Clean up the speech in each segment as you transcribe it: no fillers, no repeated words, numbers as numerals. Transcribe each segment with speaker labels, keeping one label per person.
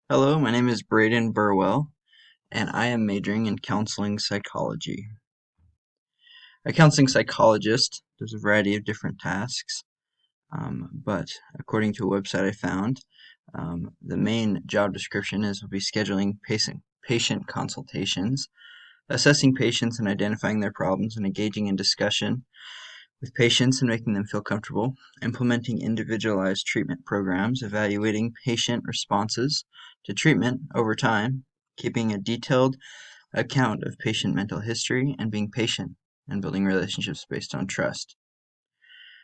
Speaker 1: Hello, my name is Braden Burwell, and I am majoring in counseling psychology. A counseling psychologist does a variety of different tasks, but according to a website I found, the main job description will be scheduling patient consultations, assessing patients and identifying their problems, and engaging in discussion with patients and making them feel comfortable, implementing individualized treatment programs, evaluating patient responses to treatment over time, keeping a detailed account of patient mental history, and being patient and building relationships based on trust.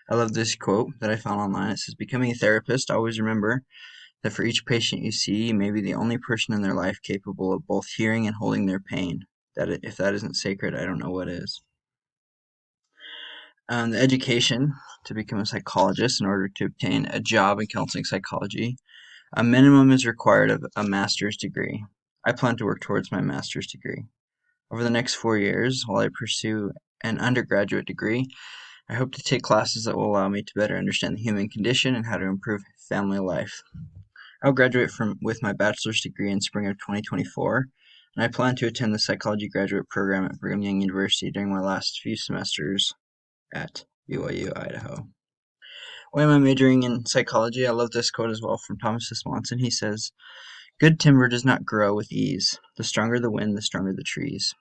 Speaker 1: I love this quote that I found online. It says, "Becoming a therapist, always remember that for each patient you see, you may be the only person in their life capable of both hearing and holding their pain. If that isn't sacred, I don't know what is." The education to become a psychologist in order to obtain a job in counseling psychology, a minimum is required of a master's degree. I plan to work towards my master's degree. Over the next 4 years, while I pursue an undergraduate degree, I hope to take classes that will allow me to better understand the human condition and how to improve family life. I'll graduate with my bachelor's degree in spring of 2024, and I plan to attend the psychology graduate program at Brigham Young University during my last few semesters at BYU, Idaho. Why am I majoring in psychology? I love this quote as well from Thomas S. Monson. He says, "Good timber does not grow with ease. The stronger the wind, the stronger the trees."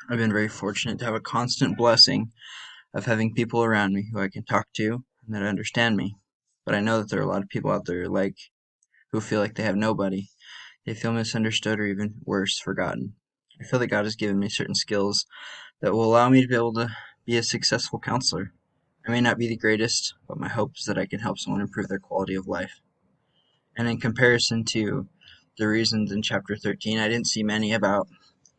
Speaker 1: I've been very fortunate to have a constant blessing of having people around me who I can talk to and that understand me. But I know that there are a lot of people out there who feel like they have nobody. They feel misunderstood or even worse, forgotten. I feel that God has given me certain skills that will allow me to be able to be a successful counselor. I may not be the greatest, but my hope is that I can help someone improve their quality of life. And in comparison to the reasons in chapter 13, I didn't see many about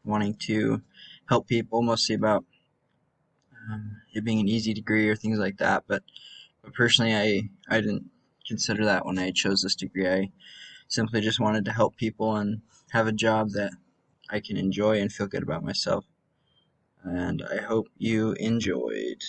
Speaker 1: wanting to help people, mostly about it being an easy degree or things like that. But personally, I didn't consider that when I chose this degree. I simply just wanted to help people and have a job that I can enjoy and feel good about myself. And I hope you enjoyed.